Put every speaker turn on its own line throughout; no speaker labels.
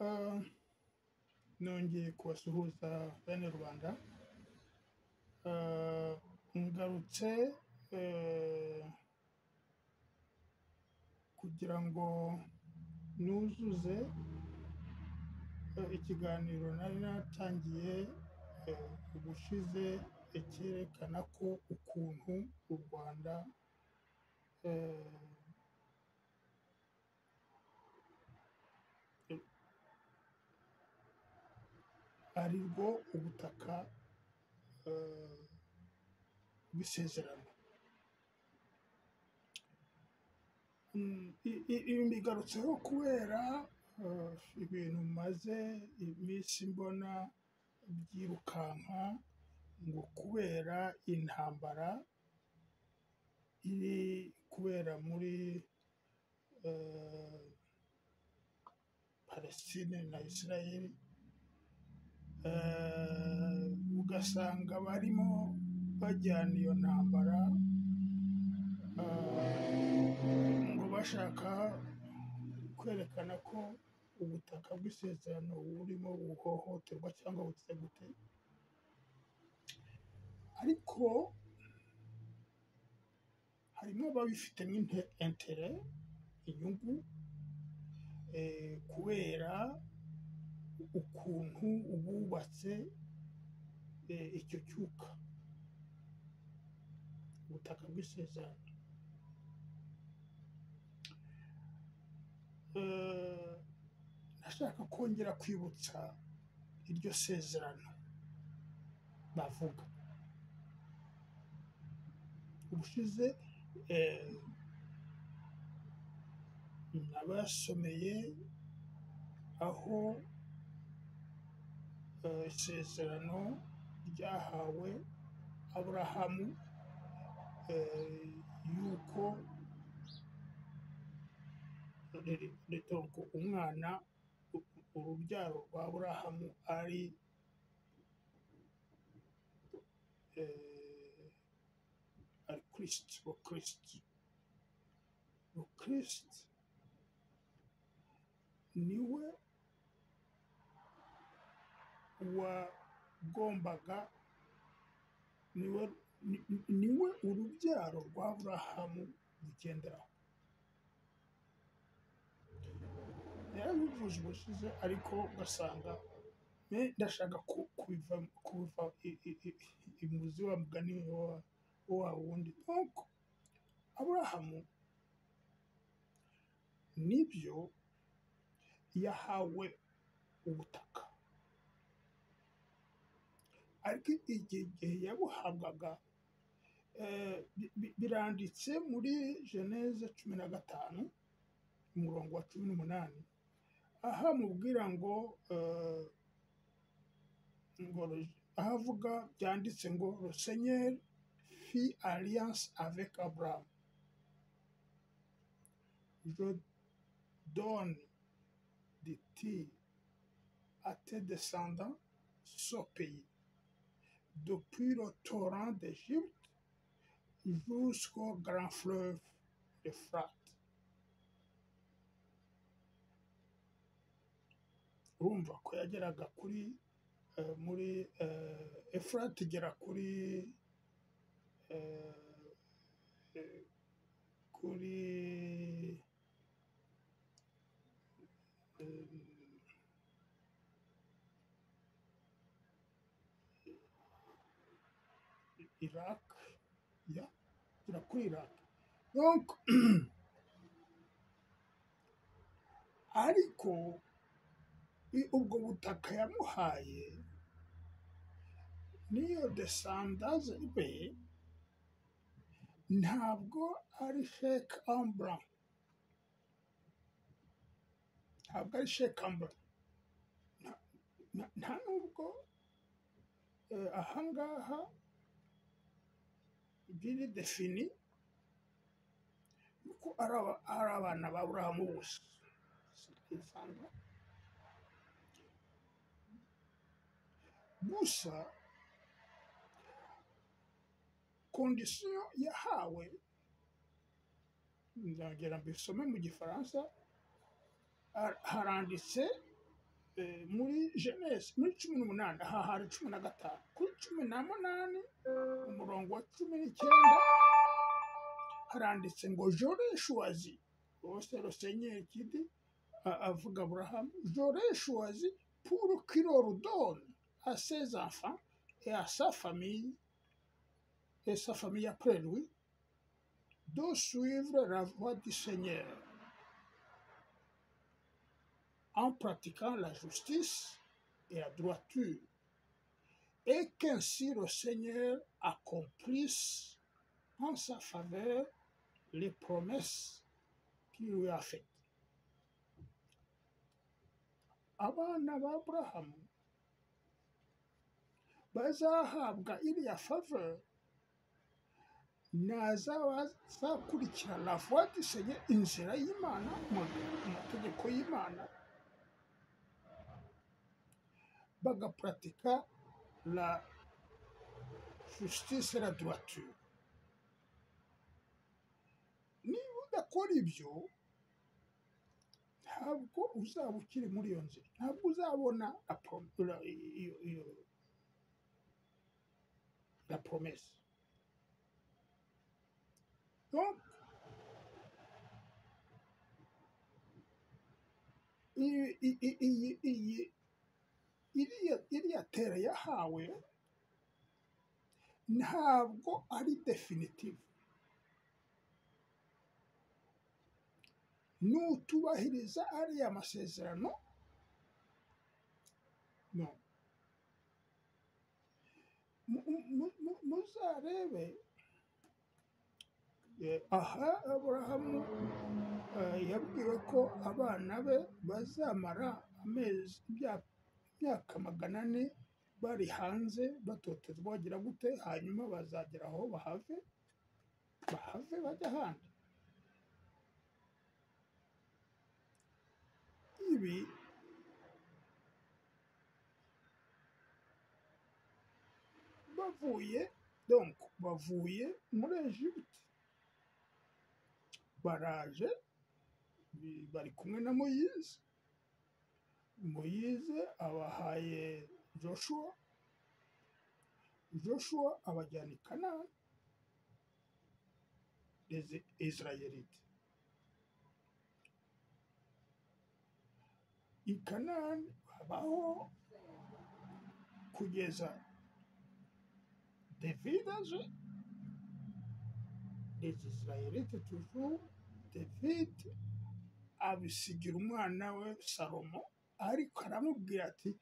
Ah, nongeye kubasuhuza bene Rwanda. Ngarutse kugira ngo nuzuze ikiganiro nari natangiye ubushize cyerekana ko ukuntu u Rwanda ari rwo ubutaka bw'isezerano. Ibi mbigarutseho kubera ibintu maze iminsi mbona byirukanka, ngo kubera intambara iri kubera muri Palestine na Israel, ugasanga barimo bajyana iyo ntambara ngo bashaka kwerekana ko ubutaka bw'isezerano burimo buhohoterwa cyangwa butse gute. Ariko harimo ababifitemo intere, inyungu, kubera ukuntu bubatse icyo cyuka, ubutaka bw'isezerano. Ndashaka kongera kwibutsa iryo sezerano bavuga. Ubushize nabasomeye aho isezerano ryahawe Aburahamu, yuko umwana, urubyaro rwa Aburahamu ari Kristo. Kristo niwe wagombaga, niwe urubyaro rwa Aburahamu rugenderaho. Yarabivuze ubushize, ariko ugasanga ndashaka kubiva imuzi wa mugani wa wundi. Nuko Aburahamu nibyo yahawe ubutaka, ariko igihe yabuhabwaga biranditse muri Geneze 15 umurongo wa 18, aha mubwira ngo ahavuga byanditse ngo le Seigneur fit alliance avec Abraham, je donne, dit-il, à tes descendants ce pays, depuis le torrent d'Égypte jusqu'au grand fleuve Euphrates. Urumva ko yageraga kuri muri Euphrates, igera kuri Iraq, igera kuri Iraq. Donc ariko ubwo butaka yamuhaye niyo descendance be, ntabwo ari Sheikh Amra, ntabwo ari Sheikh Amra, nta nubwo ahangaha biri defini yuko ari abana ba Aburahamu bose. Gusa kondisiyo yahawe, ndagera mbisome mu Gifaransa, haranditse muri Genesi muri 18 aha hari 15 kuri 18 umurongo wa 19 haranditse ngo j'aurais choisi c'est le Seigneur qui dit avuga Abraham, j'aurais choisi pour qu'il ordonne à ses enfants et à sa famille après lui de suivre la voie du Seigneur en pratiquant la justice et la droiture, et qu'ainsi le Seigneur accomplisse en sa faveur les promesses qu'il lui a faites. Abana b'Abrahamu bazahabwa iriya faveur nazakurikira la voie du Seigneur, inzira y'Imana, amategeko y'Imana, bagapratika la justice et la droiture. Niba udakora ibyo ntabwo uzaba ukiri muri iyo nzira, ntabwo uzabona la promesse. Donc iriya tere yahawe ntabwo ari definitive. Nutubahiriza ariya masezerano no muzarebe aha Aburahamu yabwiwe ko abana be bazamara imyaka 400 bari hanze batotezwa bagira gute, hanyuma bazagera aho bahave bajya ahandi. Ibi bavuye muri Egypte, baraje bari kumwe na Moyize abahaye Joshua abajyana i Kanani, les Israélites i Kanani babaho kugeza David aje. Les Israélites toujours, David abisigira umwana we Salomo, ariko aramubwira ati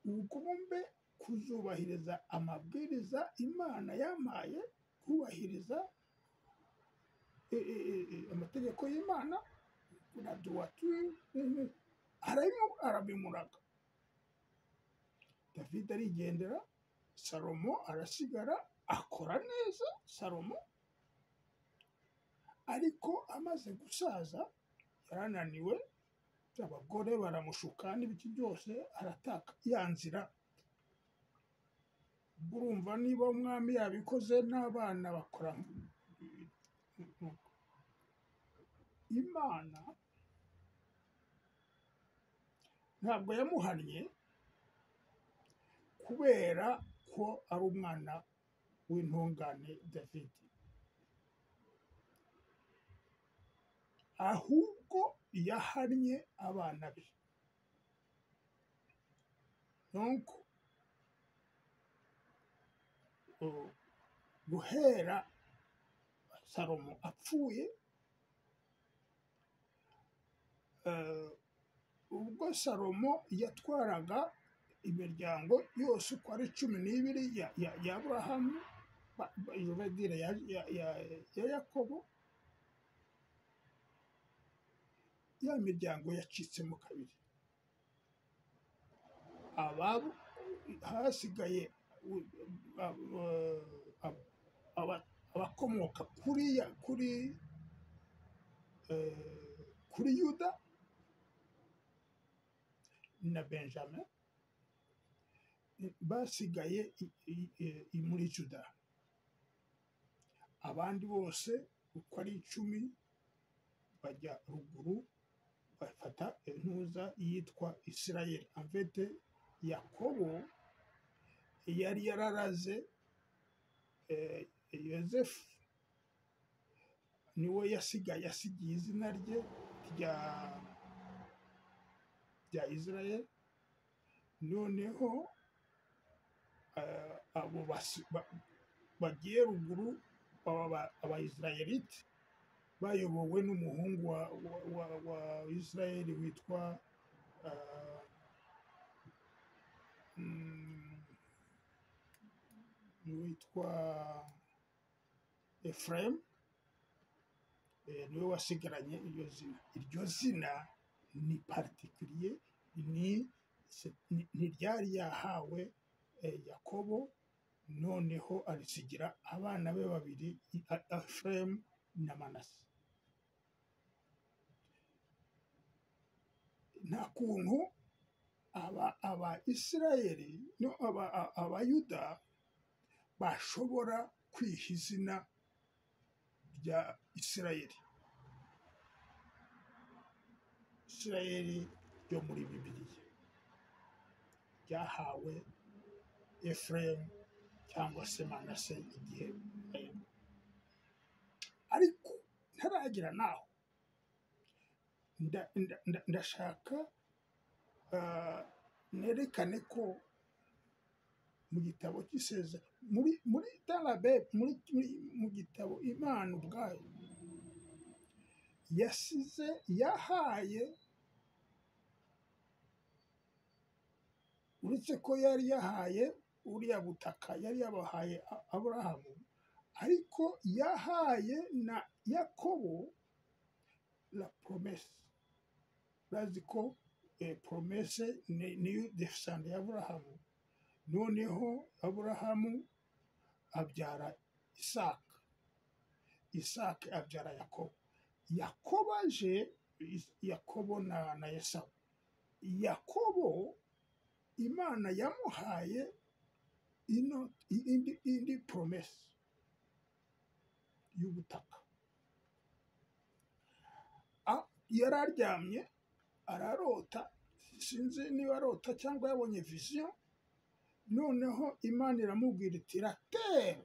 ugombe kuzubahiriza amabwiriza Imana yampaye, kubahiriza amategeko y'Imana na droiture. Arabimuraga. David arigendera, Salomo arasigara akora neza. Salomo ariko amaze gusaza yarananiwe, abagore baramushuka n'ibiki byose, arataka yanzira. Urumva niba umwami yabikoze n'abana bakora. Imana ntabwo yamuhannye kubera ko ari umwana w'intungane David, ahubwo yahannye abana be. Donc guhera Salomo apfuye, ubwo Salomo yatwaraga imiryango yose uko ari 12 ya Aburahamu, ya Yakobo, ya miryango yacitsemo kabiri. Ababo hasigaye abakomoka kuri Yuda na Benjamin, basigaye muri Juda. Abandi bose uko ari 10 bajya ruguru, bafata nuza yitwa Isirayeli. Amfete Yakobo yari yararaze Yosefu, niwe yasigiye izina rye rya Isirayeli. Noneho abo bagiye ruguru abayisirayelite bayobowe n'umuhungu wa Isirayeli witwa Efurayimu, niwe wasigaranye iryo zina. Iryo zina ni particulier, ntiryari yahawe Yakobo, noneho arisigira abana be babiri, Efurayimu na Manase. Nta kuntu Isirayeli abayuda bashobora kwiha izina rya Isirayeli ryo muri Bibiliya ryahawe Efurayimu cyangwa se Manase igihe. Ariko ntaragira naho ndashaka nerekane ko mu gitabo cy'isezerano, mu gitabo Imana ubwayo yahaye, uretse ko yari yahaye uriya butaka, yari yabahaye Aburahamu, ariko yahaye na Yakobo la promesse. Urazi ko promesse niyo descendant ya Aburahamu. Noneho Aburahamu abyara Isaka, Isaka abyara Yakobo, Yakobo na Esawu. Yakobo Imana yamuhaye indi promesse y'ubutaka. Yararyamye ararota, sinzi niba arota cyangwa yabonye vision. Noneho Imana iramubwira iti, la terre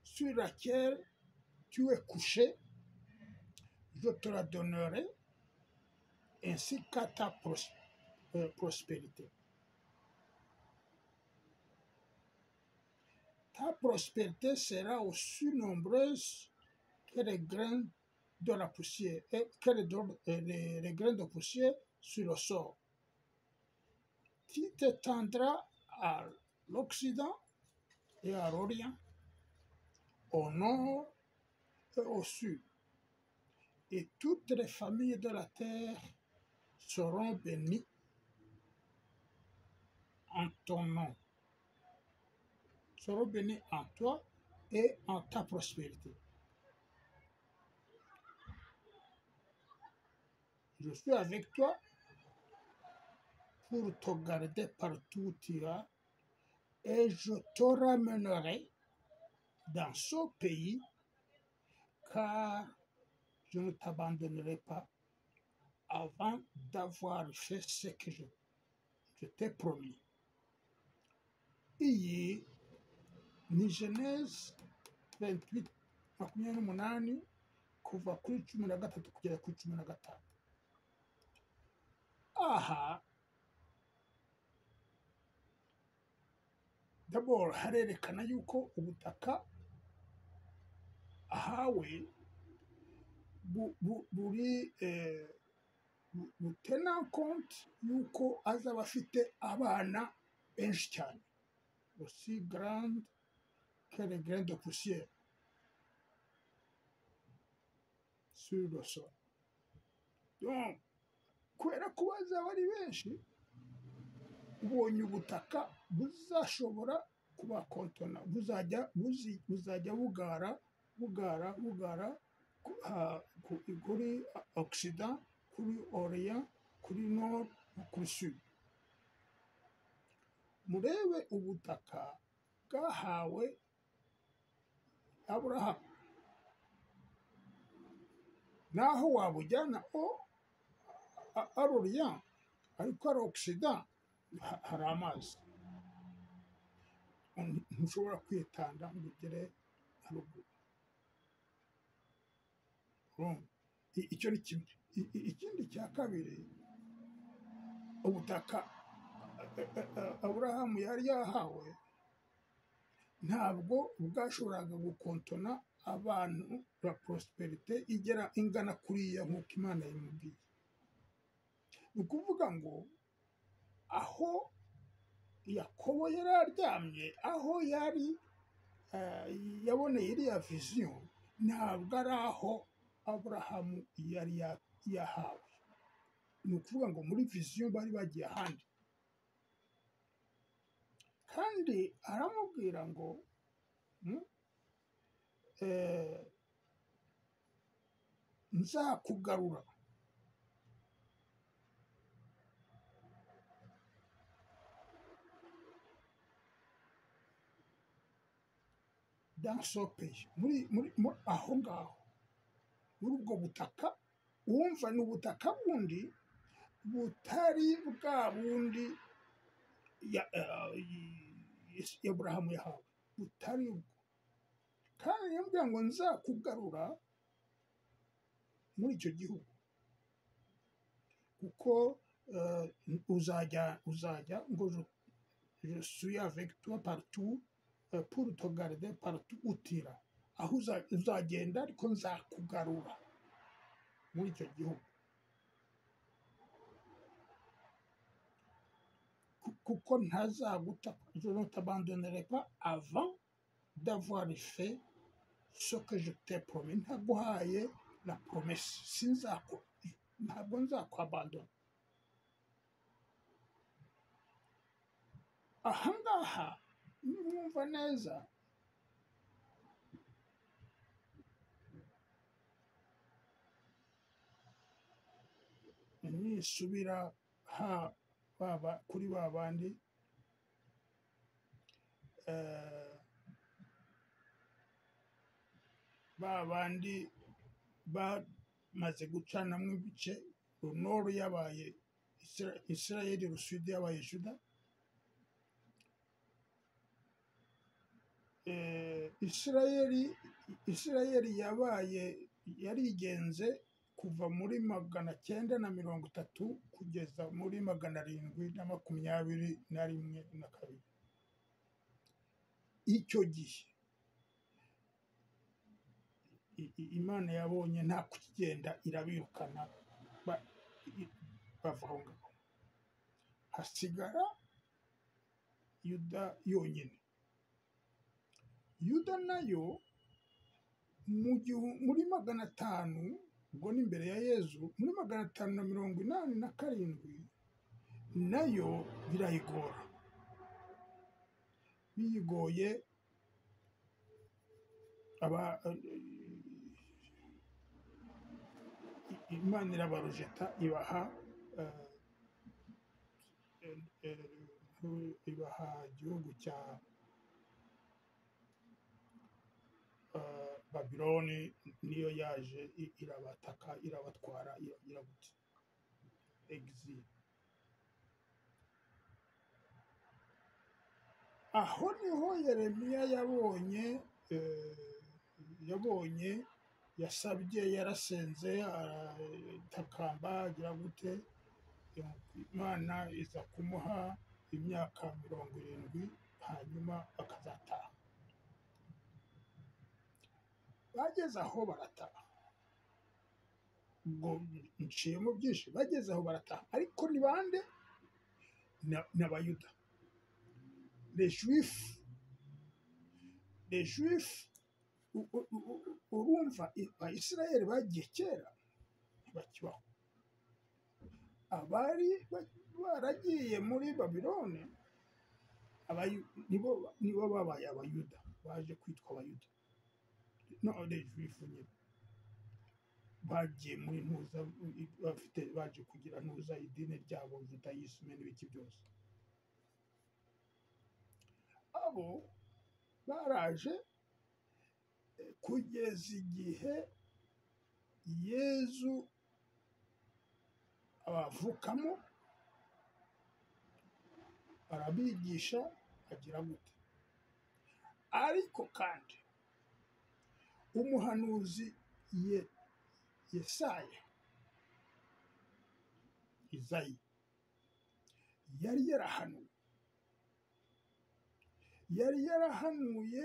sur laquelle tu es couché, je te la donnerai ainsi qu'à ta prospérité. Ta prospérité sera aussi nombreuse que les grains de la poussière, les grains de poussière sur le sol. Tu t'étendras à l'Occident et à l'Orient, au nord et au sud, et toutes les familles de la terre seront bénies en ton nom, seront bénies en toi et en ta prospérité. Je suis avec toi pour te garder partout où tu iras, et je te ramènerai dans ce pays, car je ne t'abandonnerai pas avant d'avoir fait ce que je t'ai promis. Iyi ni Genèse 28:28 kuva kuri 13 kugera kuri 15. Aha d'abord harerekana yuko ubutaka ahawe buri butena compte yuko azaba afite abana benshi cyane, aussi grande que les grains de poussière sur le sol. Donc kubera ko bazaba ari benshi, ubonye ubutaka buzashobora kuba kontona, buzajya bugara kuri Occident, kuri Orient, kuri Nord no kuri Sud. Murebe ubutaka bwahawe Aburahamu, naho wabujyana ari orient ariko ari occident hari amazi, ntushobora kwitanda ngo ugere haruguru. Icyo ni kimwe. Ikindi cya kabiri, ubutaka Aburahamu yari yahawe ntabwo bwashoboraga gukontona abantu la prosperite ingana kuriya nk'uko Imana yamubwiye. Ni ukuvuga ngo aho Yakobo yari aryamye, aho yari yaboneye iriya viziyo, ntabwo ari aho Aburahamu yari yahawe. Ni ukuvuga ngo muri viziyo bari bagiye ahandi, kandi aramubwira ngo nzakugarura. Dans ce pays, aho ngaho, muri ubwo butaka, wumva ni ubutaka bundi butari bwa bundi Aburahamu yahawe, butari ubwo. Kandi yambwira ngo nzakugarura muri icyo gihugu, kuko uzajya ngo je suis avec toi partout pour te garder partout où tu iras. Aho uzagenda ariko nzakugarura muri icyo gihugu, kuko ntazaguta. Je ne t'abandonnerai pas avant d'avoir fait ce que je t'ai promis. Ntaguhaye la promesse, ntabwo nzakwabandona. Aha ngaha nimwumva neza, nisubira kuri ba bandi bamaze gucanamo ibice, runoru yabaye Isirayeli, rusudi yabaye Juda. Isirayeli yarigenze kuva muri 930 kugeza muri 721. Icyo gihe Imana yabonye nta kugenda, irabirukana bava aho ngaho, hasigara Yuda yonyine. Yuda nayo muri 500, ubwo ni imbere ya Yezu, muri 587 nayo birayigora. Biyigoye, Imana irabarujeta, ibaha igihugu cya Babiloni. Niyo yaje irabataka, irabatwara, irabuti exil. Aho niho Yeremiya yasabye, yarasenze, aratakamba, agira gute, Imana iza kumuha imyaka 70, hanyuma akazataha. Bageze aho barataha, ubwo nciyemo byinshi. Bageze aho barataha, ariko ni bande? N'Abayuda, les Juifs. Urumva Abisirayeli bagiye kera ntibakibaho. Abari baragiye muri Babiloni nibo babaye Abayuda, baje kwitwa Abayuda. No, les Juifs nyine bagiye muri ntuza, baje kugira ntuza idini ryabo, Judaisme n'ibiki byose. Abo baraje kugeza igihe Yezu abavukamo arabigisha agira gute. Ariko kandi umuhanuzi Yesaya Izayi yari yarahanuye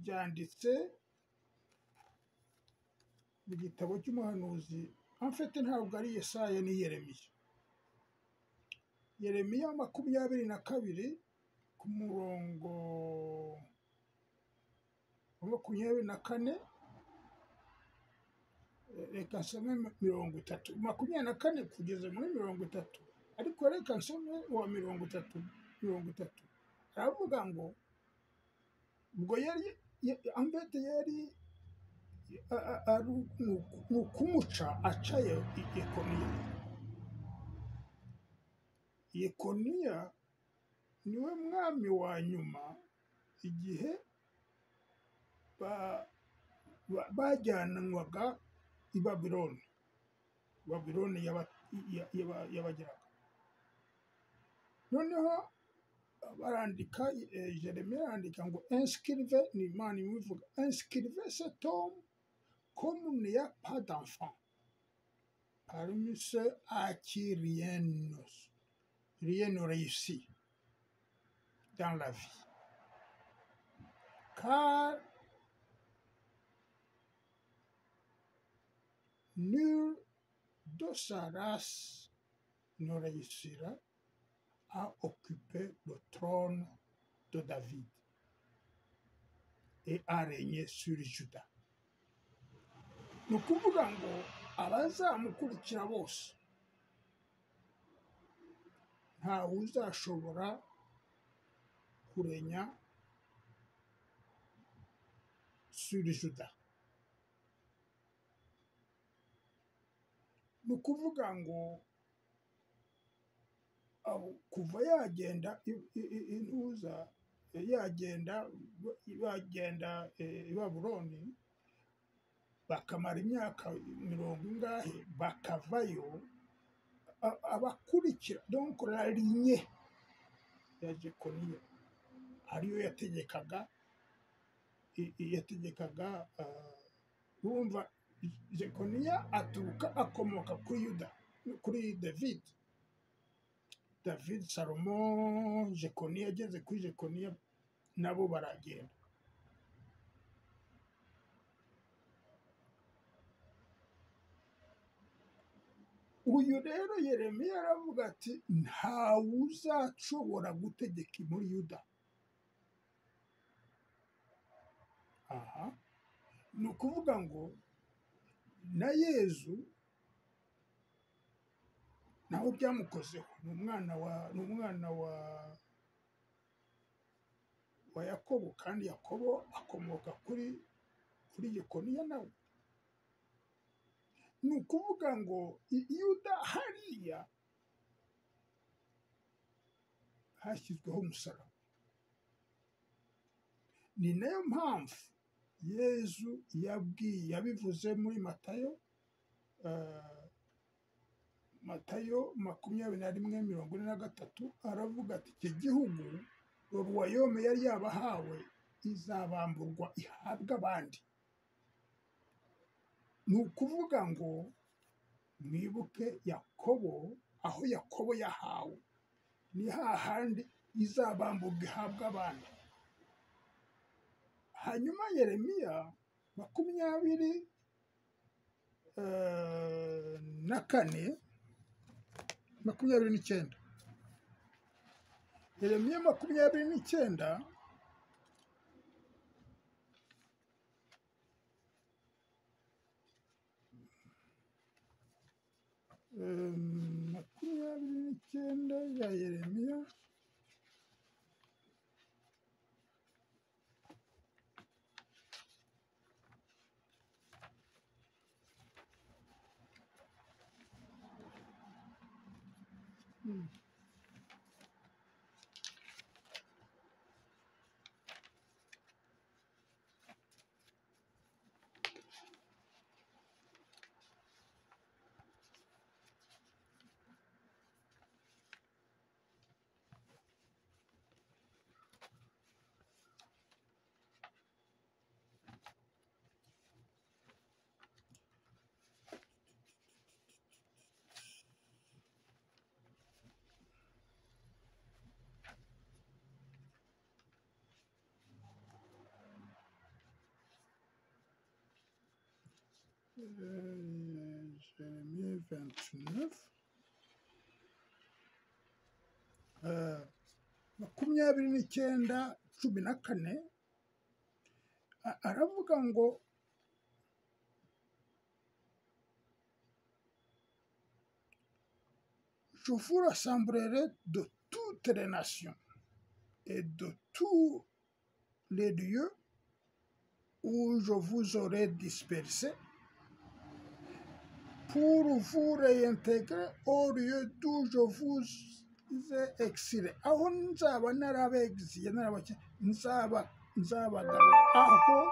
byanditse mu gitabo cy'umuhanuzi amfite ntabwo ari Yesaya ni Yeremiya 22 ku murongo wa 24 reka nsome 30 24 kugeza muri 30 ariko reka nsome wa 30 aravuga ngo ubwo yari kumuca acaye Yekoniya niwe mwami wa nyuma igihe bajyanwaga i Babuloni yabageraga. Noneho barandika Jeremiya arandika ngo inscrivez, ni Imana imuvuga, inscrivez cet homme comme il n'y a pas d'enfant parmi ceux à qui rien ne réussit dans la vie, car nul de sa race ne réussira à occuper le trône de David et à régner sur Juda. Ni ukuvuga ngo abazamukurikira bose ntawe uzashobora kurenya sur Juda. Ni ukuvuga ngo kuva yagenda intuza bagenda i Babuloni bakamara imyaka 90 bakavayo, abakurikira donc la lignée ya Jekoniya ariyo yategekaga urumva Jekoniya akomoka kuri David Salomo. Jekoniya ageze kuri Jekoniya nabo baragenda. Uyu rero Yeremiya aravuga ati ntawe uzashobora gutegeka muri Yuda. Aha ni ukuvuga ngo na Yezu nawe byamukozeho, ni umwana wa Yakobo, kandi Yakobo akomoka kuri Jekoniya nawe. Ni ukuvuga ngo Yuda hariya hashyizweho umusaraba. Ni nayo mpamvu Yezu yabivuze muri Matayo 21:43 aravuga ati iki gihugu Ruwayome yari yabahawe izabamburwa ihabwa abandi. Ni ukuvuga ngo mwibuke Yakobo, aho Yakobo yahawe ni hahandi izabamburwa ihabwa abandi. Hanyuma Yeremiya 29 Yeremiya 29 ya Yeremiya Jérémie 29 29:14 aravuga ngo je vous rassemblerai de toutes les nations et de tous les lieux où je vous aurai dispersés pour vous réintégrer au lieu d'où je vous ai exilé. Aho nzaba narabexilé nzabagarura aho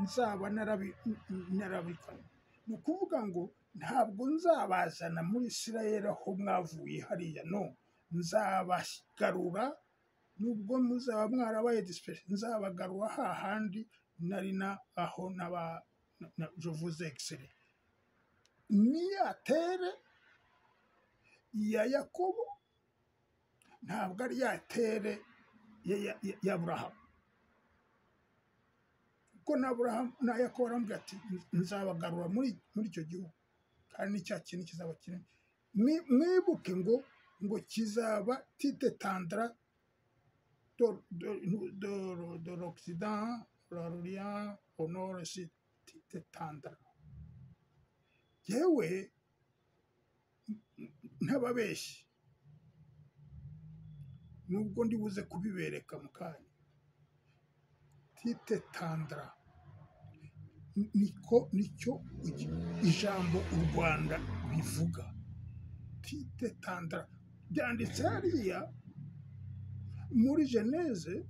nzaba narabikanye. Ni ukuvuga ngo ntabwo nzabazana muri Isirayeli aho mwavuye hariya, no, nzabagarura nubwo muzaba mwarabaye disperse, nzabagarura hahandi nari aho je vous ai exilé. Niya tere ya Yakobo ntabwo ari ya tere ya Aburahamu, kuko na Aburahamu na Yakobo arambwira ati nzabagarura muri icyo gihugu kandi n'icya kintu kizaba kinini. Mwibuke ngo kizaba tite tandra de l'Occident, l'Orient, au Nord, si tite tandra. Yewe ntababeshyi nubwo ndibuze kubibereka mu kanya. Tite tandra nicyo ijambo u Rwanda bivuga. Tite tandra byanditse hariya muri Geneze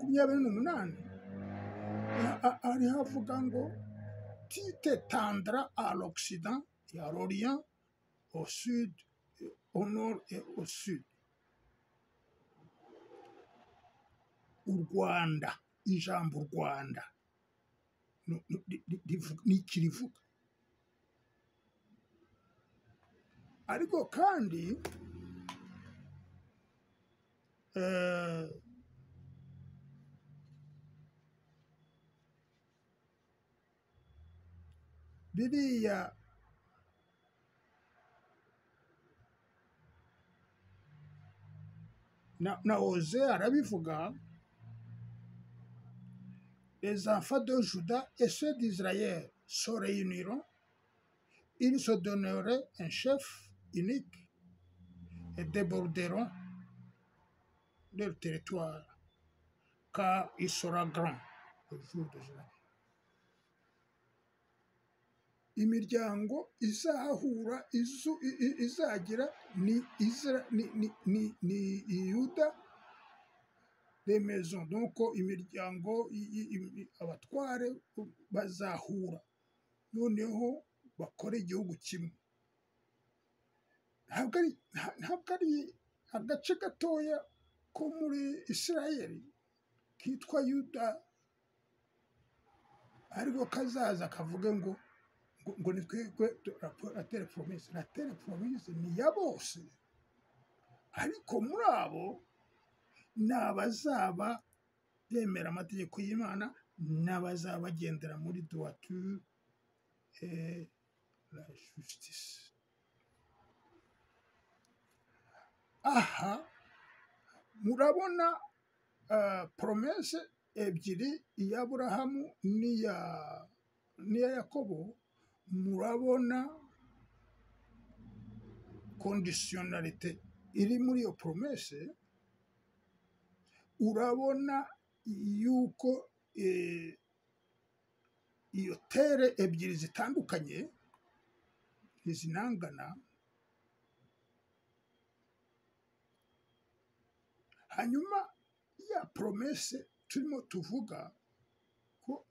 28 ari havuga ngo tite tandra à l'Occident et à l'Orient, au sud, au nord et au sud. U Rwanda, ijambo Rwanda nikirivuga, ariko kandi biriya na Oze arabivuga. Les enfants de Juda et ceux d'Israël se réuniront, ils se donneraient un chef unique et déborderont leur territoire, car il sera grand le jour de Juda. Imiryango izahura izagira ni Yuda, les maisons. Donc imiryango abatware bazahura noneho bakora igihugu kimwe. Ntabwo ari agace gatoya ko muri Isirayeli kitwa Yuda ariko kazaza kavuge ngo ni twebwe la terre promise. La terre promise ni ya bose, ariko muri abo ni abazaba bemera amategeko y'Imana, n'abazaba bagendera muri droiture et la justice. Aha murabona promesse ebyiri, iya Aburahamu n'iya Yakobo. Murabona conditionnalité iri muri iyo promesse. Urabona yuko iyo tere ebyiri zitandukanye ntizinangana. Hanyuma ya promesse turimo tuvuga ko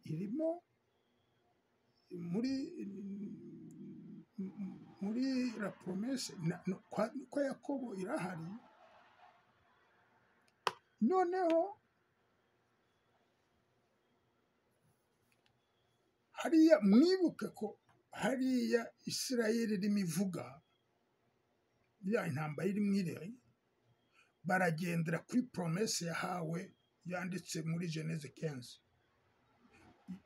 irimo muri la promesse kwa Yakobo irahari. Noneho hariya mwibuke ko hariya Isirayeli irimo ivuga ya intambara iri mwirere baragendera kuri promesse yahawe yanditse muri Genèse 15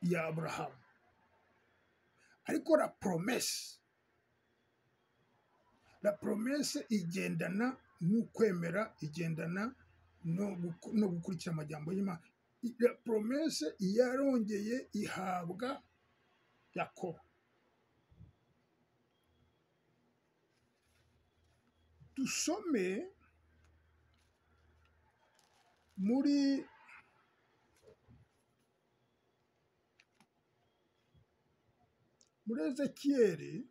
ya Aburahamu. Ariko la promesse igendana n'ukwemera, igendana no gukurikira amajambo y'Imana. La promesse yarongeye ihabwa Yakobo. Dusome muri Ezekiyeli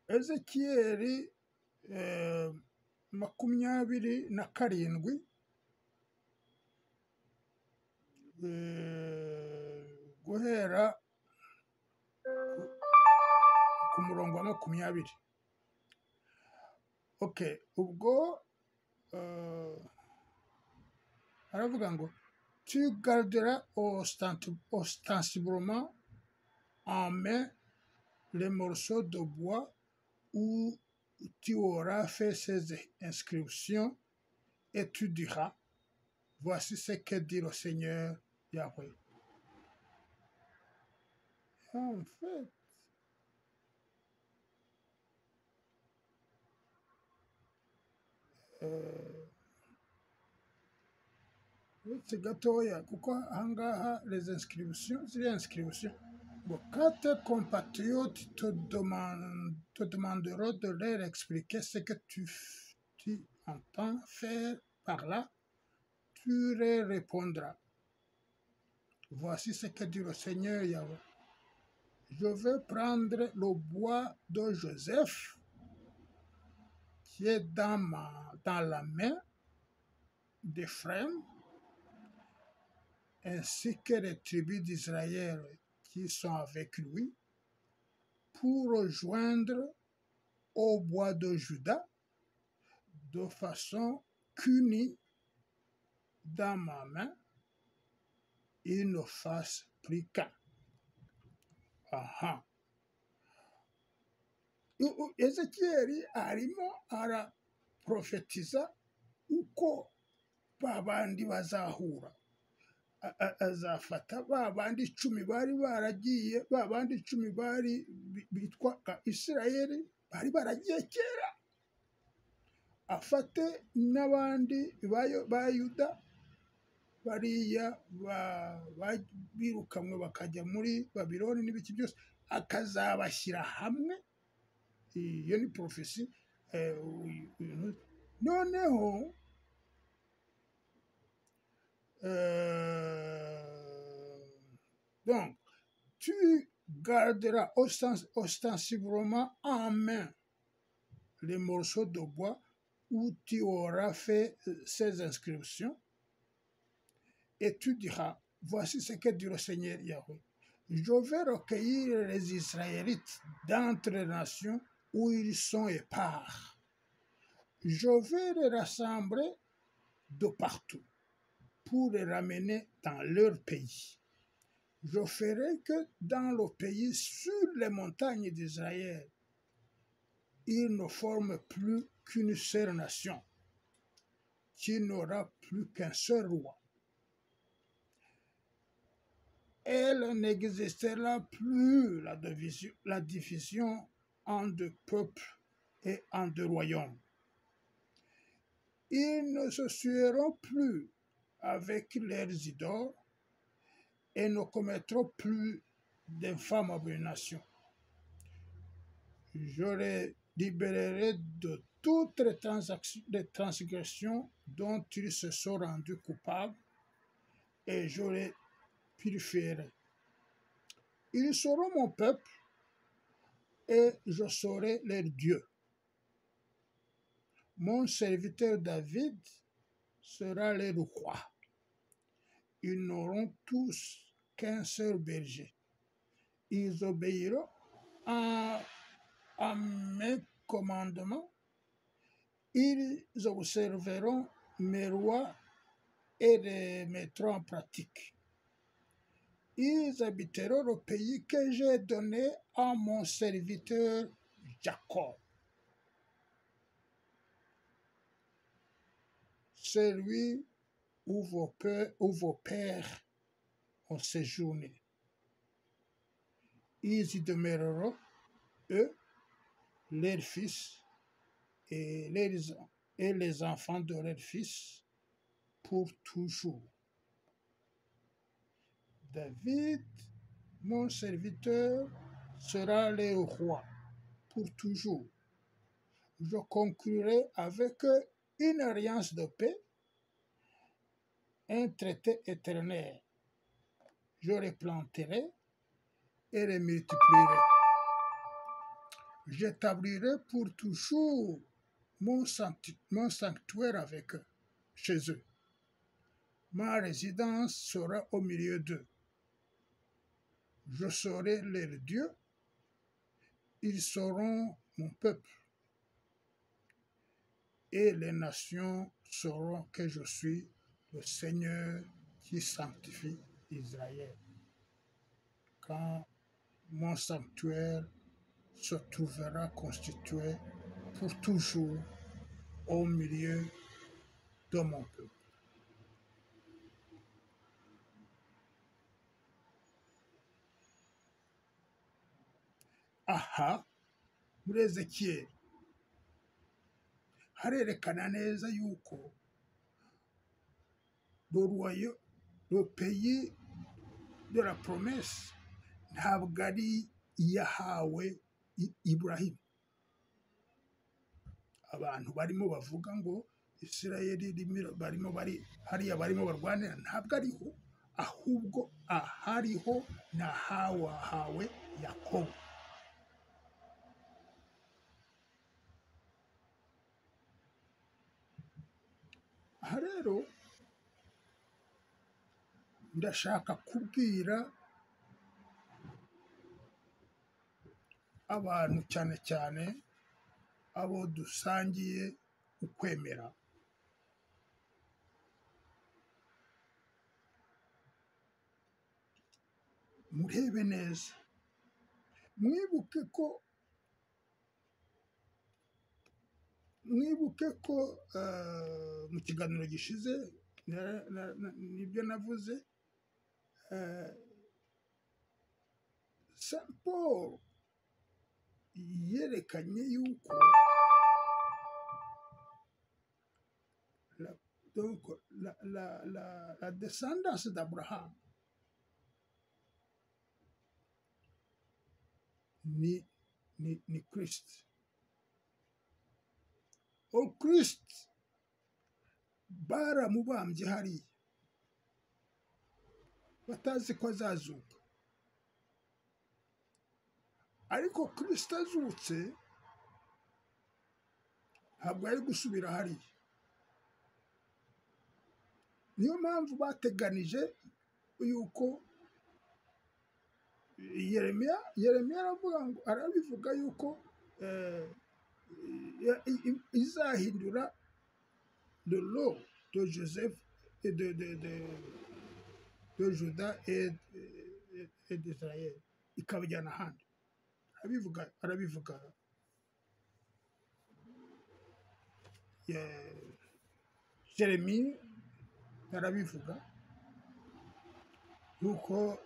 Ezekiyeli 27 guhera ku murongo wa 20. Okay, ubwo aravuga ngo tu garderas ostensiblement en main les morceaux de bois où tu auras fait ces inscriptions et tu diras, voici ce que dit le Seigneur Yahweh. En fait, c'est gatoya kuko ahangaha les inscriptions, ziriya inscriptions, quand tes compatriotes te demanderont de leur expliquer ce que tu entends faire par là, tu leur répondras, voici ce que dit le Seigneur Yahweh. Je vais prendre le bois de Joseph qui est dans la main d'Éphraïm, ainsi que les tribus d'Israël qui sont avec lui, pour rejoindre au bois de Juda de façon qu'unis dans ma main, ils ne fassent plus qu'un. Aha. Ezekiyeli arimo araprofetiza uko babandi bazahura. Azafata babandi 10 bari baragiye, babandi 10 bari bitwaga Isirayeli, bari baragiye kera, afate n'abandi ba Yuda bariya birukamwe bakajya muri Babiloni n'ibiki byose, akazabashyira hamwe. Iyo ni profesi. Noneho donc tu garderas ostensiblement en main les morceaux de bois où tu auras fait ces inscriptions et tu diras, voici ce que dit le Seigneur Yahweh. Je vais recueillir les Israélites d'entre les nations où ils sont épars. Je vais les rassembler de partout pour les ramener dans leur pays. Je ferai que dans le pays, sur les montagnes d'Israël, ils ne forment plus qu'une seule nation, qui n'aura plus qu'un seul roi. Elle n'existera plus la division en 2 peuples et en 2 royaumes. Ils ne se sueront plus avec leurs idoles et ne commettront plus d'infâmes abominations. Je les libérerai de toutes les transgressions dont ils se sont rendus coupables et je les purifierai. Ils seront mon peuple et je serai leur Dieu. Mon serviteur David sera leur roi. Ils n'auront tous qu'un seul berger. Ils obéiront à mes commandements. Ils observeront mes lois et les mettront en pratique. ils habiteront le pays que j'ai donné à mon serviteur Jacob, celui où vos pères ont séjourné. Ils y demeureront, eux, leurs fils et les enfants de leurs fils, pour toujours. David, mon serviteur, sera le roi pour toujours. Je conclurai avec eux une alliance de paix, un traité éternel. Je les planterai et les multiplierai. J'établirai pour toujours mon sanctuaire avec eux, chez eux. Ma résidence sera au milieu d'eux. Je serai leur Dieu, ils seront mon peuple. Et les nations sauront que je suis le Seigneur qui sanctifie Israël. Quand mon sanctuaire se trouvera constitué pour toujours au milieu de mon peuple. Aha, muri Ezekiyeli harerekana neza yuko le pays de la promesse ntabwo ari iyahawe Iburahimu. Abantu barimo bavuga ngo Isirayeli hariya barimo barwanira, ntabwo ariho, ahubwo ahariho ni ahawe Yakobo. Aha rero ndashaka kubwira abantu cyane cyane abo dusangiye ukwemera, murebe neza, mwibuke ko mu kiganiro gishize nibyo navuze, Saint Paul yerekanye yuko la descendance d'Abraham ni Christ. Au Christ baramubambye hariya batazi ko azazuka, ariko Kristo azutse ntabwo ari gusubira hariya. Niyo mpamvu bateganije yuko Yeremiya arabivuga yuko izahindura de l'eau de Joseph et de Juda et d'Israël, ikabajyana ahandi. Arabivuga Jeremiya arabivuga yuko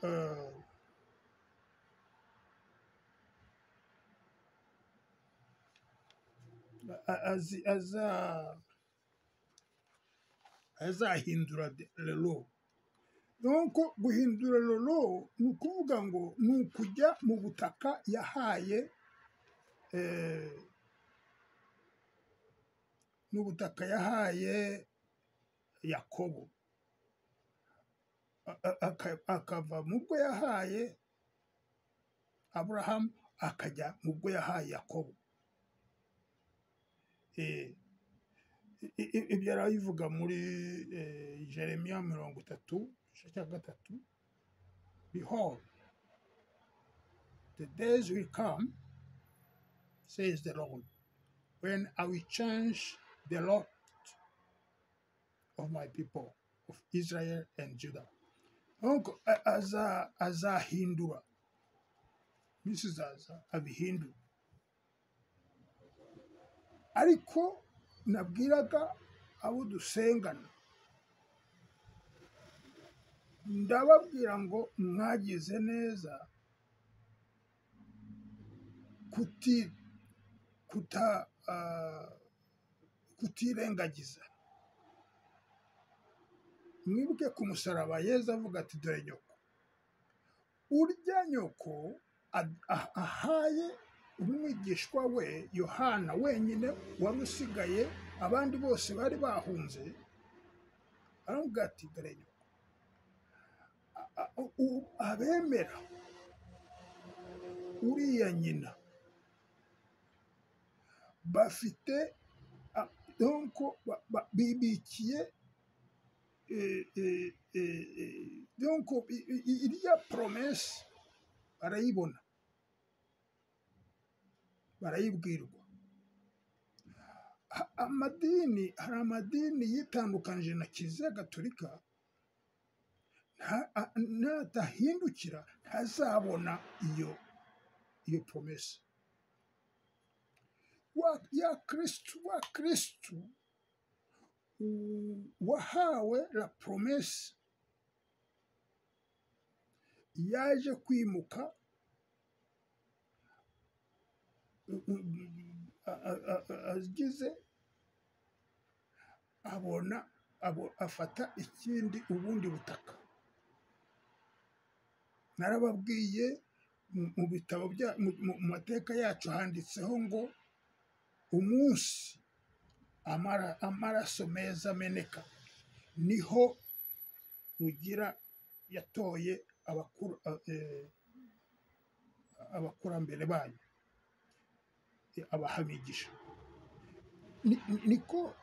azahindura lelo. Donc guhindura lelo ni ukuvuga ngo ni ukujya mu butaka yahaye Yakobo, akava mu bwo yahaye Aburahamu akajya mu bwo yahaye Yakobo. Ibyo arabivuga muri Jeremiya 30:3. Behold, the days will come, says the Lord, when I will change the lot of my people, of Israel and Judah. donc azahindura misi zaza abihindura, ariko nabwiraga abo dusengana ndababwira ngo mwagize neza kutirengagiza. Mwibuke ku musaraba Yesu avuga ati dore nyoko, urya nyoko ahaye umwigishwa we Yohana wenyine wari usigaye, abandi bose bari bahunze, aravuga ati dore nyoko. Abemera uriya nyina bafite donc bibikiye donc iriya promesse barayibona, barayibwirwa. Amadini, hari amadini yitandukanije na Kiliziya Gatolika, natahindukira ntazabona iyo promesse. wa Kristu wahawe la promesse yaje kwimuka agize afata ikindi ubundi butaka. Narababwiye mu bitabo mu mateka yacu handitseho ngo umunsi amaraso meza ameneka niho Rugira yatoye abakurambere banyu, abahamigisha. Niko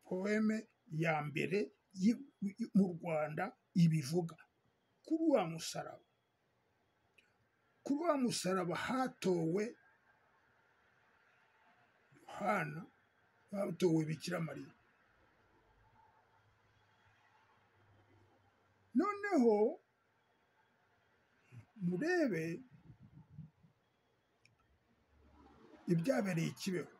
poeme ya mbere mu Rwanda ibivuga. Kuri wa musaraba hatowe Yohana, hatowe Bikira Mariya. Noneho murebe ibyabereye i Kibeho.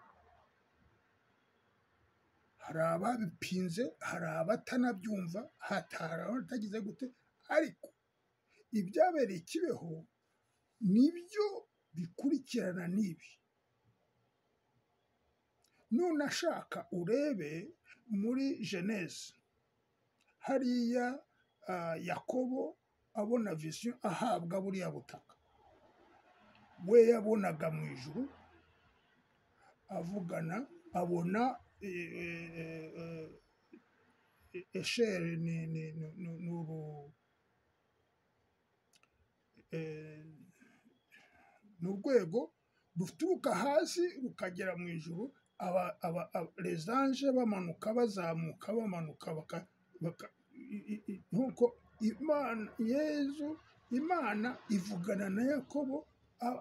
Hari ababipinze, hari abatanabyumva, hari abatagize gute, ariko ibyabereye i Kibeho nibyo bikurikirana n'ibi. Nunashaka urebe muri Genèse, hariya Yakobo abona vision ahabwa buriya butaka, we yabonaga mu ijuru avugana, abona esheri ni urwego ruturuka hasi rukagera mu ijuru. Les anges bamanuka bazamuka bamanuka nkuko Imana ivugana na Yakobo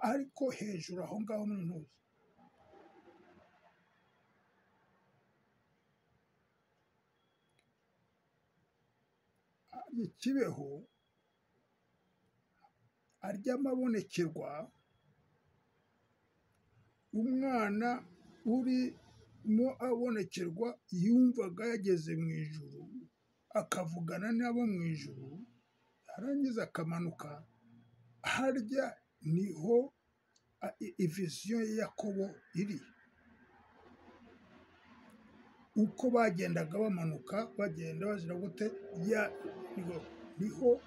ariko hejuru aho ngaho mu ntuzi. Kibeho aryama abonekerwa, umwana urimo abonekerwa yumvaga yageze mu ijuru, akavugana nabo mu ijuru, arangiza akamanuka. Harya niho vision ya Yakobo iri. Uko bagendaga bamanuka bagenda bazira gute, niho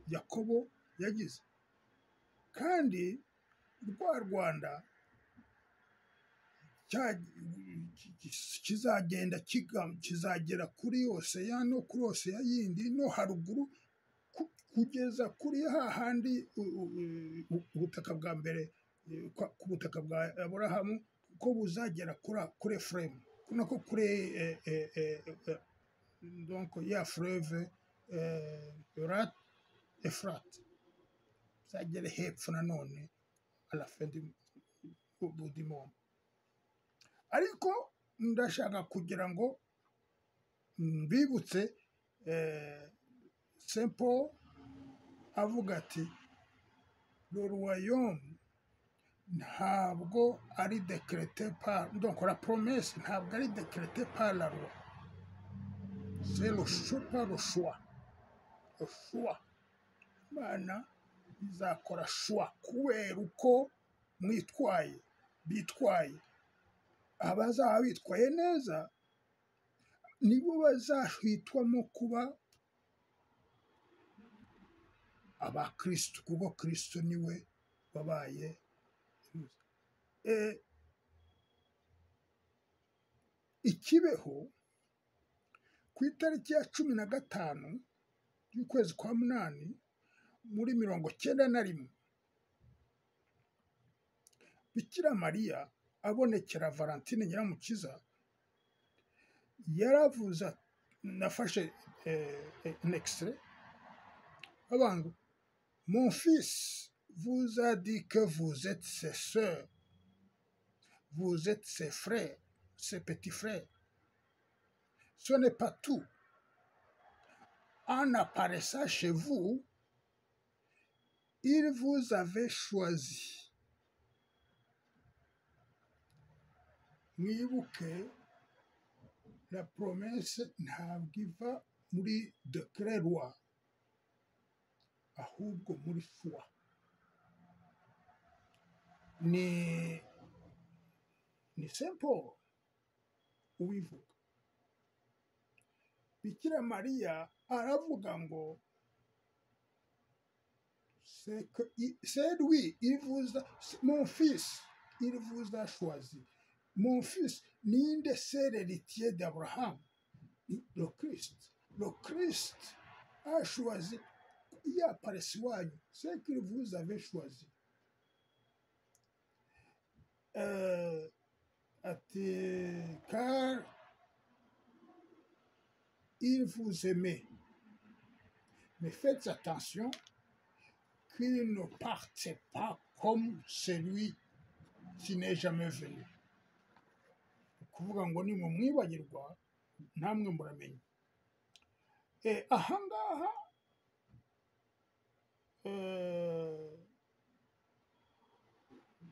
Yakobo yagize. Kandi rwa Rwanda kizagenda kizagera kuri Oseya no kuri Oseya yindi no haruguru, kugeza kuri hahandi ubutaka bwa mbere, ku butaka bwa Aburahamu, ko buzagera kuri Efuremu, nako kuri donc ya fleuve Efurate, zagere hepfo nanone à la fin du monde. Ariko ndashaka kugira ngo mbibutse Saint Paul avuga ati le royaume ntabwo ari décrété par donc la promesse ntabwo ari décrété par la loi, c'est le choix, pas le choix, le choix. Imana izakora choix kubera uko mwitwaye bitwaye, abazaba bitwaye neza nibo bazahitwamo kuba abakristo, kuko kristo niwe wabaye ikibeho ku itariki ya 15 y'ukwezi kwa munani muri 1991 Bikira Mariya abonekera Valentine Nyiramukiza yaravuze, nafashe un extrait abantu, mon fils vous a dit que vous êtes ses sœurs, vous êtes ses frères, ses petits frères. Ce n'est pas tout. En apparaissant chez vous, il vous avait choisi. Mwibuke, la promesse ntabwo iva muri decret loi, ahubwo muri foi. Ni Saint Paul ubivuga. Bikira Mariya aravuga ngo c'est lui, il vous a, mon fils, il vous a choisi. Mon fils, ninde c'est l'héritier d'Abraham, le Christ. Le Christ a choisi, il apparaît iwanyu, c'est qu'il vous avait choisi. Car il vous aimait. Mais faites attention qu'il ne parte pas comme celui qui n'est jamais venu. Kuvuga ngo ni mu mwibagirwa namwe muramenye. Ahangaha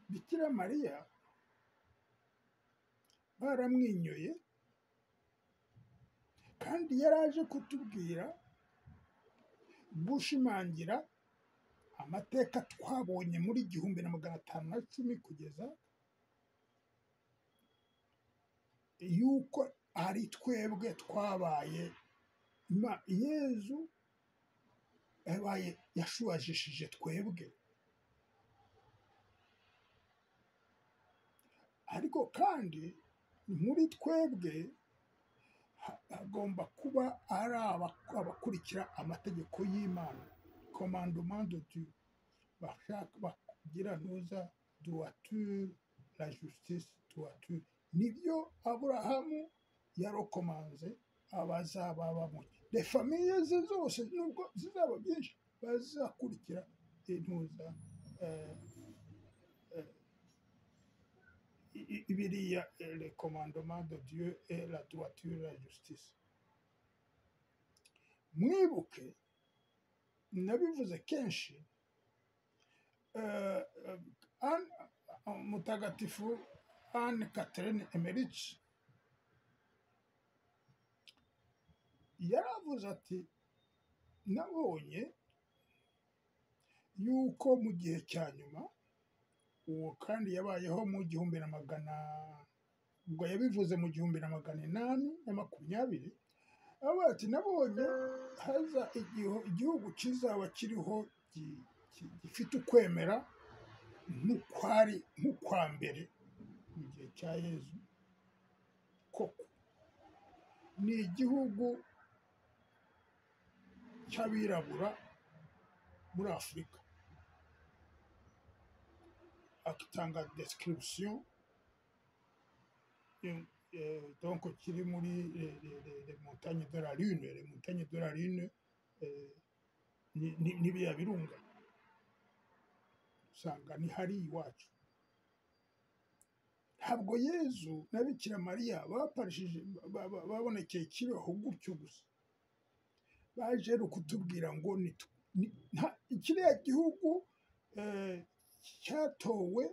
Bikira Mariya baramwinyoye kandi yaraje kutubwira gushimangira amateka twabonye muri 1510 kugeza yuko ari twebwe twabaye Yezu yabaye yashuwajishije twebwe, ariko kandi muri twebwe hagomba kuba ari abakurikira amategeko y'Imana, commandement de Dieu, bashaka bagira noza droiture, la justice, droiture. Nibyo Aburahamu yarokomanze abazaba bamuye. Les familles zose nubwo zizaba byinshi bazakurikira intuza biriya le commandement de Dieu et la droiture, la justice. Mwibuke nabivuze kenshi, mutagatifu Anne Catherine Emmerich yaravuze ati nabonye yuko mu gihe cya nyuma, uwo kandi yabayeho mu 1800, ubwo yabivuze mu 1820, avuga ati nabonye haza igihugu kizaba kiriho gifite ukwemera nk'ukwa mbere mu gihe cya Yezu. Koko ni igihugu cy'abirabura muri Afurika. Akitanga description donc kiri muri les montagnes de la Lune. Les montagnes de la Lune ni biriya birunga usanga ni hari iwacu. ntabwo yezu na bikira mariya baparishije babonekeye kibeho gutyo gusa, baje kutubwira ngo kiriya gihugu cyatowe,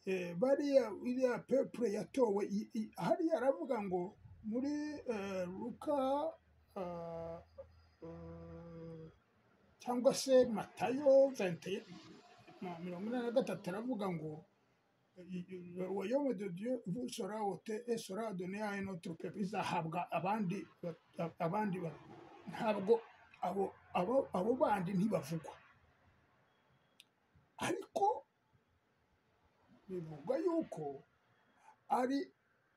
iriya pepure yatowe, hariya aravuga ngo muri Luka cyangwa se Matayo 23 aravuga ngo le royaume de Dieu vous sera ôté et sera donné à un autre peuple, izahabwa abandi ntabwo abo bandi ntibavugwa, ariko bivuga yuko ari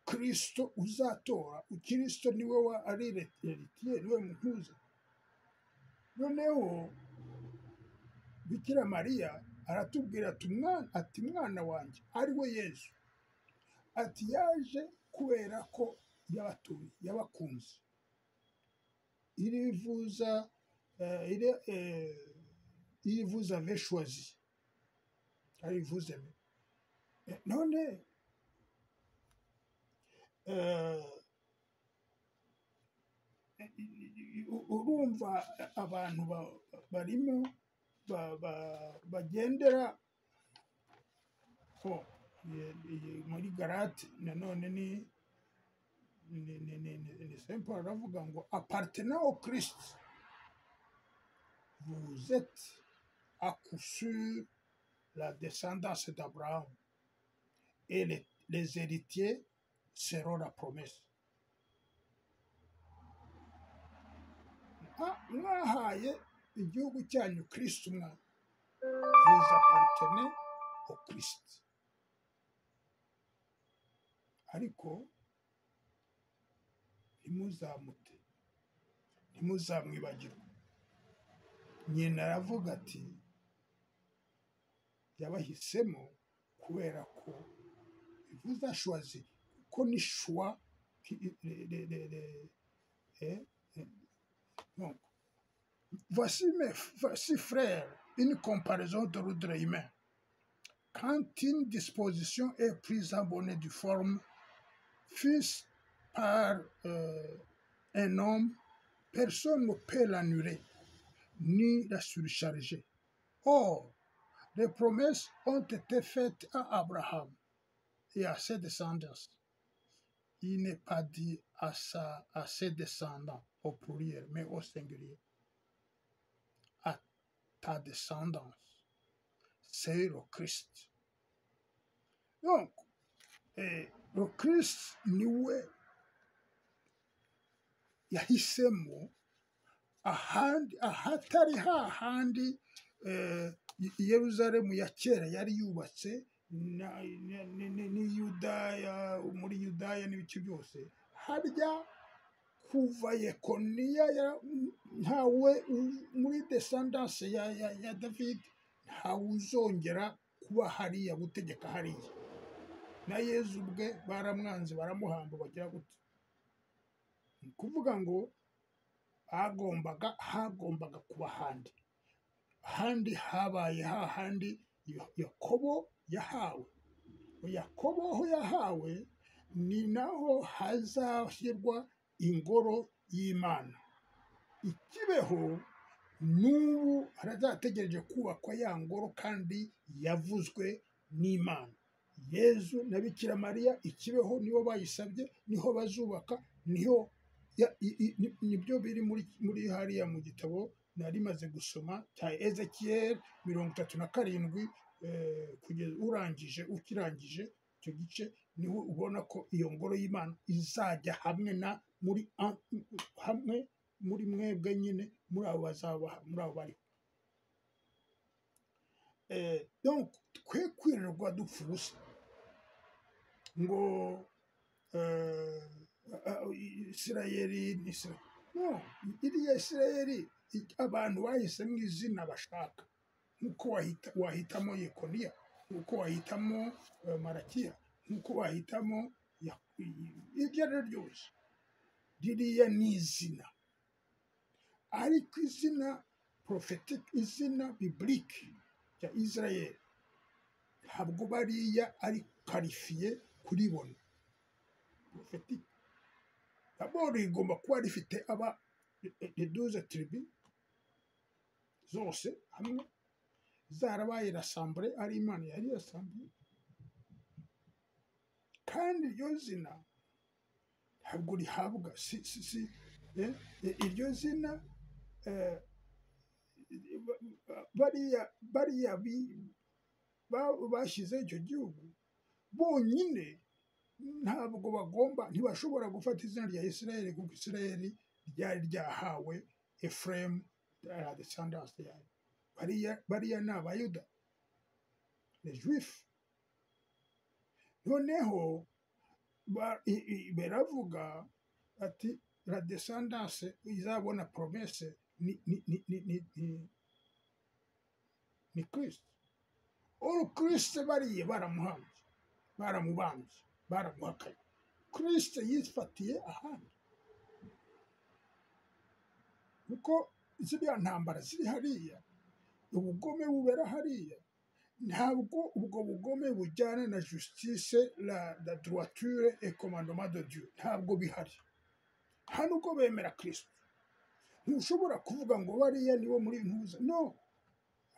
Kristo uzatora. Kristo niwe ari heritier, niwe muhuza. Noneho bikira mariya aratubwira ati mwana wanjye ari we Yesu, ati yaje kubera ko yabatuye, yabakunze. Il vous avait choisi, il vous aimait. None urumva abantu barimo bagendera muri Galate, nanone ni Saint Paul aravuga ngo appartenant au Christ vous êtes à coup sûr la descendance d'Abraham et les héritiers seront la promesse. Mwahaye igihugu cyanyu Kristo mwana, vous appartenez au Christ. Ariko ntimuzamute, ntimuzamwibagirwe. Nyina aravuga ati yabahisemo kubera ko vous a choisi, ko ni choix donc voici frère une comparaison de l'ordre humain. Quand une disposition est prise en bonne et due forme, fût-ce par un homme, personne ne peut l'annuler ni la surcharger. Or, les promesses ont été faites à Abraham et à ses descendants. Il n'est pas dit à ses descendants au pluriel, mais au singulier. À ta descendance, c'est le Christ. Donc, le Christ niwe yahisemo ahatari hahandi Yerusalemu ya kera yari yubatse ni Yudaya, muri Yudaya n'ibice byose, harya kuva Yekoniya ntawe muri descendance ya David ntawe uzongera kuba hariya gutegeka hariya. Na Yezu ubwe baramwanze, baramuhamba, bagira gute. Ni kuvuga ngo hagombaga kuba handi habaye hahandi Yakobo yahawe. Yakobo aho yahawe ni naho hazashyirwa ingoro y'Imana. Ikibeho n'ubu harazategereje kubakwa ya ngoro kandi yavuzwe n'Imana. Yezu na Bikira Mariya ikibeho nibo bayisabye, niho bazubaka, nibyo biri muri hariya mu gitabo nari maze gusoma cya Ezekiel 37, kugeza ukirangije icyo gice, niho ubona ko iyo ngoro y'Imana izajya hamwe muri mwebwe nyine, muri abo bazaba, muri abo bariho. Donc twe kwirirwa dupfa ubusa ngo Isirayeli no, iriya Isirayeli abantu bahisemo izina bashaka, nk'uko wahitamo Yekoniya, nk'uko wahitamo Marakiya, nk'uko wahitamo iryo ari ryo ryose. Ririya ni izina, ariko izina prophetique, izina biblique rya Israel, ntabwo bariya ari qualifié kuribona prophétique. D'abord rigomba kuba rifite aba les 12 tribus zose hamwe zarabaye rassemblé ari Imana yari rassemblé, kandi iryo zina ntabwo rihabwa iryo zina bariya bashyize icyo gihugu bonyine ntabwo ntibashobora gufata izina rya Isirayeli, kuko Isirayeli ryari ryahawe Efuremu la descendance yayo. Bariya ni abayuda, les juifs. Noneho baravuga ati la descendance izabona promesse ni Kristo. Kristo bariye baramubambye, baramuhakanye. Kristo yifatiye ahandi, kuko ziriya ntambara ziri hariya, ubugome bubera hariya, ntabwo ubwo bugome bujyana na justice, la droiture et commandement de Dieu, ntabwo bihari. Hano uko bemera Kristo, ntushobora kuvuga ngo bariya nibo muri ntuza, no,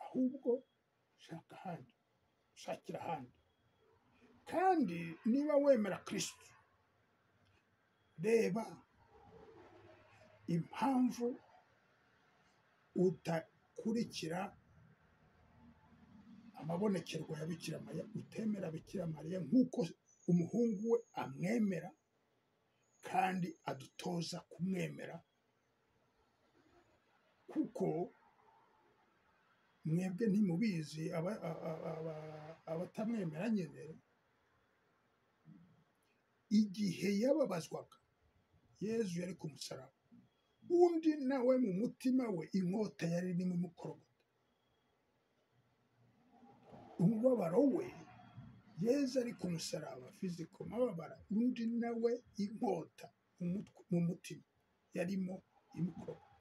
ahubwo shaka ahandi, shakira ahandi. Kandi niba wemera Kristo, reba impamvu utakurikira amabonekerwa ya Bikira Mariya, utemera Bikira Mariya nk'uko umuhungu we amwemera kandi adutoza kumwemera, kuko mwebwe ntimubizi abatamwemera nyine. Igihe yababazwaga Yezu yari ku musaraba, undi nawe mu mutima we inkota yari irimo imukorogota. Umubabaro we, Yezu ari ku musaraba fiziko mababara, undi nawe inkota mu mutima yarimo imukorogota.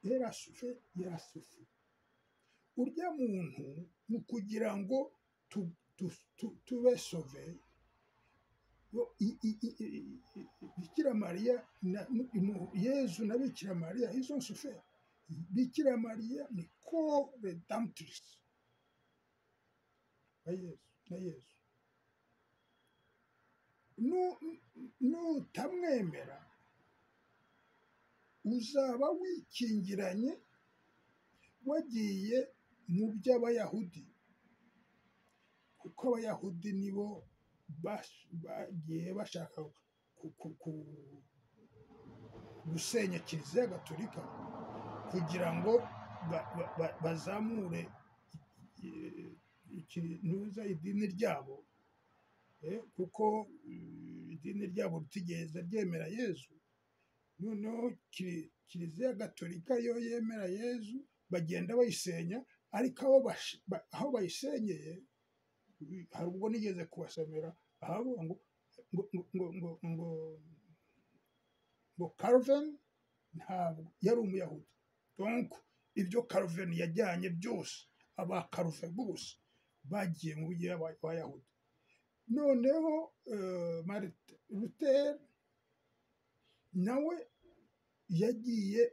Yarasufe. Urya muntu mu kugira ngo tube sauvé, Bikira Mariya, Yezu na Bikira Mariya, ils ont souffert. Bikira Mariya ni co-redemptrice na Yezu. Nutamwemera uzaba wikingiranye, wagiye mu by'Abayahudi, kuko Abayahudi nibo bagiye bashaka gusenya Kiliziya Gatolika kugira ngo bazamure idini ryabo, kuko idini ryabo ritigeze ryemera Yezu. Noneho Kiliziya Gatolika yo yemera Yezu, bagenda bayisenya, ariko aho bayisenyeye, hari ubwo nigeze kubasomera ahavuga ngo Calvin ntabwo yari Umuyahudi. Donc ibyo Calvin yajyanye byose, aba Calvin bose bagiye mu buryo bw'Abayahudi. Noneho Martin Luther nawe yagiye,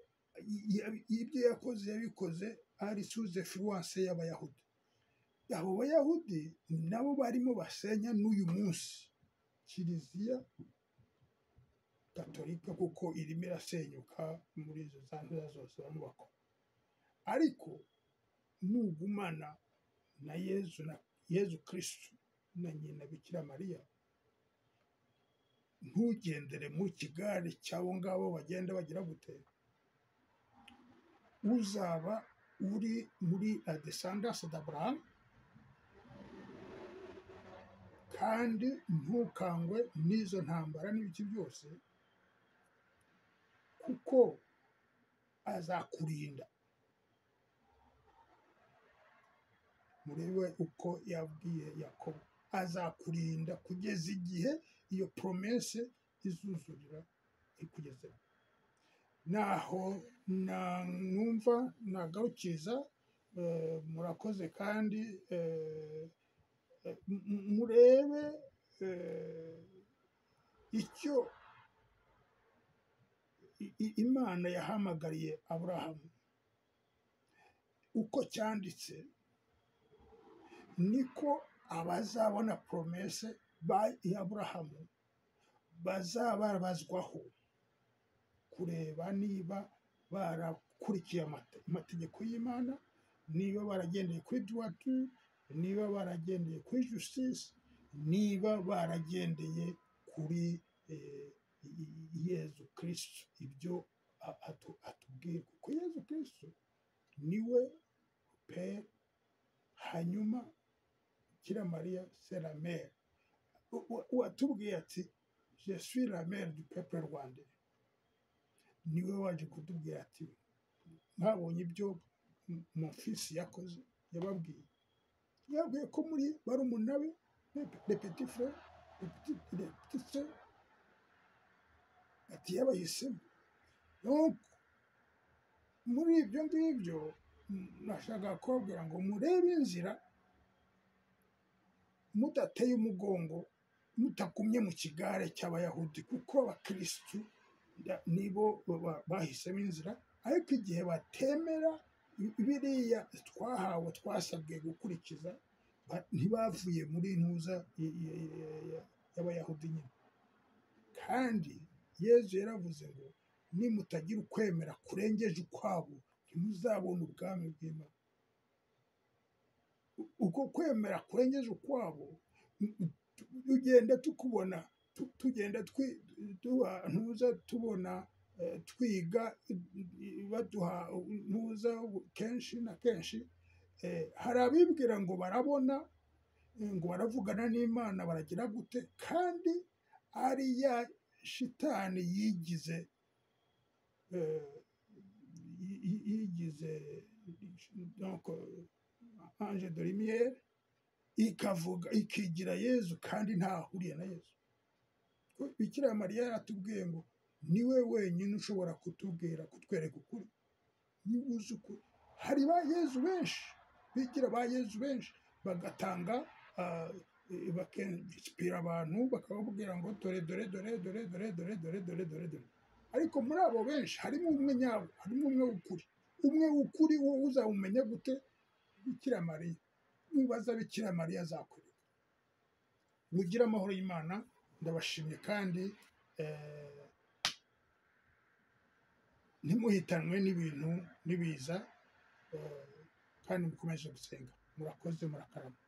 ibyo yakoze yabikoze ari sous influence y'Abayahudi. Abo Bayahudi nabo barimo basenya n'uyu munsi Kiliziya Gatolika, kuko irimo irasenyuka muri izo zantera zose bamubako. Ariko nugumana na Yezu Kristo na nyina Bikira Mariya, ntugendere mu kigare cy'abo ngabo bagenda bagira gute, uzaba uri muri la descendance d'Abraham, kandi ntukangwe n'izo ntambara n'ibiki byose, kuko azakurinda. Murebe uko yabwiye Yakobo, azakurinda kugeza igihe iyo promesse izuzurira ikugezeho. Naho numva nagarukiza. Murakoze, kandi murebe icyo imana yahamagariye Aburahamu, uko cyanditse niko abazabona promese ya Aburahamu bazababazwaho kureba niba barakurikiye amategeko y'Imana, niba baragendeye kuri droiture, niba baragendeye kuri justice, niba baragendeye kuri Yezu Kristo. Ibyo atubwira, kuko Yezu Kristo niwe Père, hanyuma Bikira Mariya c'est la mère. Watubwiye ati je suis la mère du peuple rwandais. Niwe waje kutubwira ati mwabonye ibyo mon fils yakoze. Yababwiye ko muri barumuna be, les petits frères, les petites sœurs, ati yabahisemo. Donc muri ibyo ngibyo nashaka kubabwira ngo murebe inzira, mudateye umugongo, mutagumye mu kigare cy'Abayahudi, kuko Abakristu nibo bahisemo inzira, ariko igihe batemera biriya twahawe twasabwe gukurikiza, ntibavuye muri ntuza y'Abayahudi nyine. Kandi Yezu yaravuze ngo nimutagira ukwemera kurengeje ukwabo ntimuzabona ubwami bw'Imana. Uko kwemera kurengeje ukwabo tugenda tukubona, tugenda ntuza tubona, twiga baduha ntuza kenshi na kenshi. Hari abibwira ngo barabona, ngo baravugana n'Imana, baragira gute, kandi ari ya shitani yigize donc ange de lumière, ikavuga ikigira Yezu kandi ntahuriye na Yezu. Bikira Mariya yaratubwiye ngo niwe wenyine ushobora kutwereka ukuri. Niba uzi ukuri, hari ba Yezu benshi, bigira ba Yezu benshi, bagatanga bakinspira abantu, bakababwira ngo dore dore dore dore dore dore dore dore dore dore. Ariko muri abo benshi harimo umwe nyabo, harimo umwe w'ukuri. Umwe w'ukuri wowe uzawumenya gute? Bikira Mariya. Nubaza Bikira Mariya azakwereka. Mugire amahoro y'Imana. Ndabashimye kandi ntimuhitanwe n'ibintu n'ibiza, kandi mukomeje gusenga. Murakoze, murakarama.